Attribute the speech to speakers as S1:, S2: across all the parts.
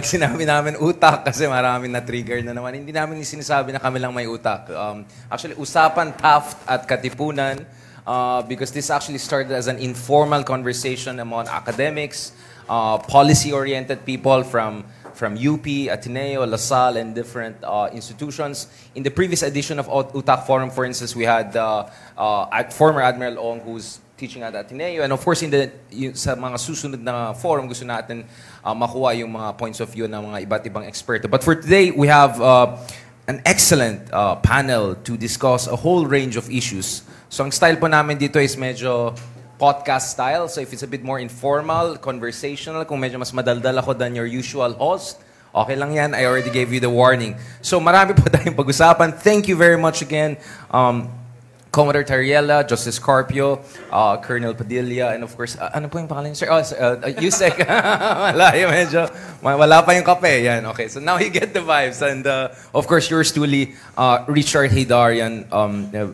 S1: Sinabi namin utak kasi maraming na-trigger na naman. Hindi namin sinasabi na kami lang may utak. Actually, usapan Taft at Katipunan because this actually started as an informal conversation among academics, policy-oriented people from UP, Ateneo, LaSalle, and different institutions. In the previous edition of Utak Forum, for instance, we had former Admiral Ong, who's teaching at Ateneo. And of course, sa mga susunod na forum, gusto natin makuha yung mga points of view ng mga iba't ibang eksperto. But for today, we have an excellent panel to discuss a whole range of issues. So ang style po namin dito is medyo podcast style. So if it's a bit more informal, conversational, kung medyo mas madaldal ako than your usual host, okay lang yan. I already gave you the warning. So marami po tayong pag-usapan. Thank you very much again. Commodore Tariela, Justice Carpio, Colonel Padilla, and of course, ano po yung pangalan niyo, sir? Yusek. Malayo medyo. Wala pa yung kape. Yan, okay. So now you get the vibes. And of course, yours truly, Richard Haydarian,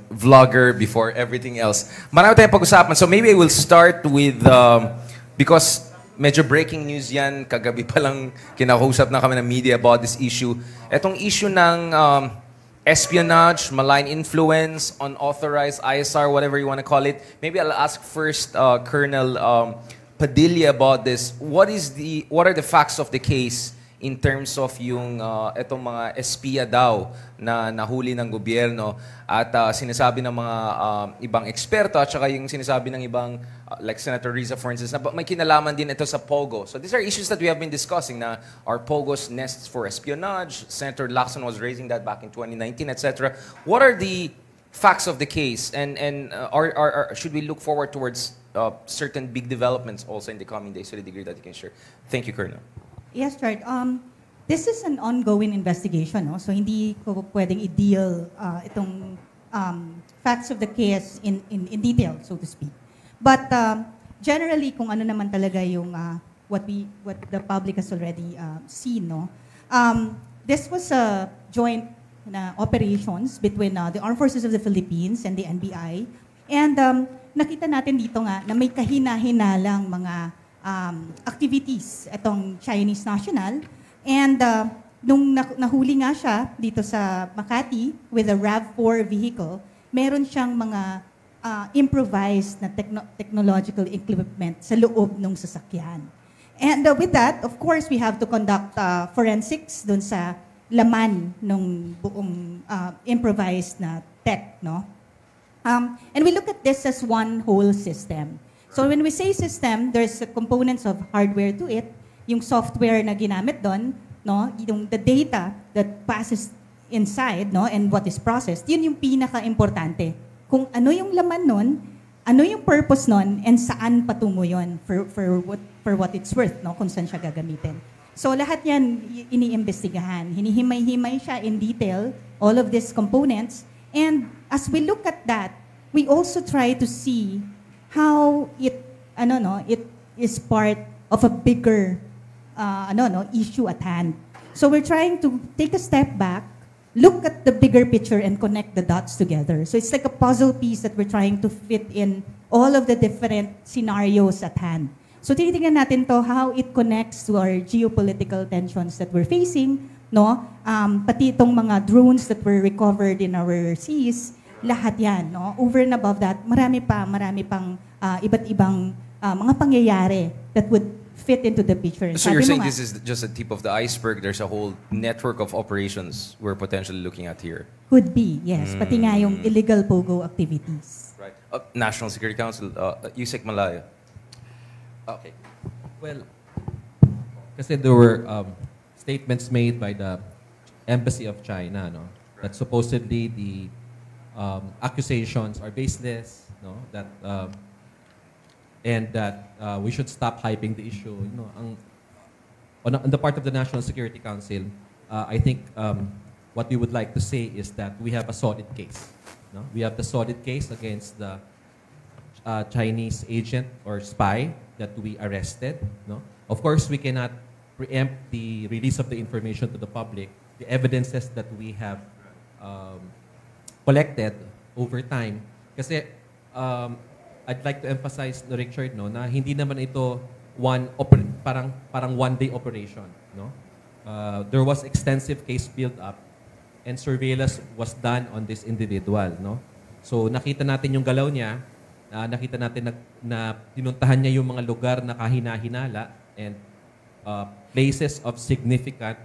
S1: vlogger before everything else. Marami tayong pag-usapan. So maybe I will start with, because medyo breaking news yan. Kagabi pa lang kinakausap na kami ng media about this issue. Etong issue ng espionage, malign influence, unauthorized ISR, whatever you want to call it. Maybe I'll ask first Colonel Padilla about this. What are the facts of the case in terms of yung etong mga espia daw na nahuli ng gobyerno at sinasabi ng mga ibang eksperto at saka yung sinasabi ng ibang like Senator Riza, for instance, na may kinalaman din ito sa POGO. So these are issues that we have been discussing na are POGO's nests for espionage. Senator Lacson was raising that back in 2019, etc. What are the facts of the case and should we look forward towards certain big developments also in the coming days to the degree that you can share? Thank you, Colonel.
S2: Yes, right. This is an ongoing investigation, no? So hindi ko pwedeng i-deal itong facts of the case in detail, so to speak. But generally, kung ano naman talaga yung what the public has already seen, no? This was a joint operations between the Armed Forces of the Philippines and the NBI, and nakita natin dito nga na may kahina-hinalang mga activities itong Chinese national. And nung nahuli nga siya dito sa Makati with a RAV4 vehicle, meron siyang mga improvised na technological equipment sa loob ng sasakyan. And with that, of course, we have to conduct forensics dun sa laman ng buong improvised na tech, no? And we look at this as one whole system. So when we say system, there's components of hardware to it, yung software na ginamit doon, no, yung the data that passes inside, no, and what is processed, yun yung pinaka-importante. Kung ano yung laman nun, ano yung purpose nun, and saan patungo yun for what it's worth, no, kung saan siya gagamitin. So lahat yan iniimbestigahan. Hinihimay-himay siya in detail, all of these components, and as we look at that, we also try to see how it is part of a bigger issue at hand. So we're trying to take a step back, look at the bigger picture and connect the dots together. So it's like a puzzle piece that we're trying to fit in all of the different scenarios at hand. So tinitingnan natin to how it connects to our geopolitical tensions that we're facing, no? Pati itong mga drones that were recovered in our seas, lahat yan, no? Over and above that, marami pang iba't ibang mga pangyayari that would fit into the picture.
S1: So you're saying this is just a tip of the iceberg. There's a whole network of operations we're potentially looking at here.
S2: Could be, yes. Pati nga yung illegal POGO activities.
S1: Right. National Security Council, Yusek Malaya.
S3: Okay. Well, kasi there were statements made by the Embassy of China, no, that supposedly the accusations are baseless, no, that and that we should stop hyping the issue. You know, on the part of the National Security Council, I think what we would like to say is that we have a solid case. No? We have the solid case against the Chinese agent or spy that we arrested. No? Of course, we cannot preempt the release of the information to the public. The evidences that we have collected over time. Kasi I'd like to emphasize, no, Richard, no, na hindi naman ito parang one day operation, no? there was extensive case build-up and surveillance was done on this individual, no? So nakita natin yung galaw niya, nakita natin na pinuntahan niya yung mga lugar na kahina-hinala and places of significant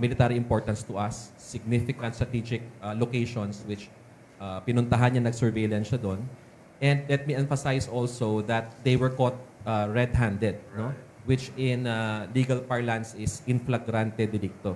S3: military importance to us, significant strategic locations which pinuntahan niya, nag-surveillance siya doon. And let me emphasize also that they were caught red-handed, no? Which in legal parlance is in flagrante delicto.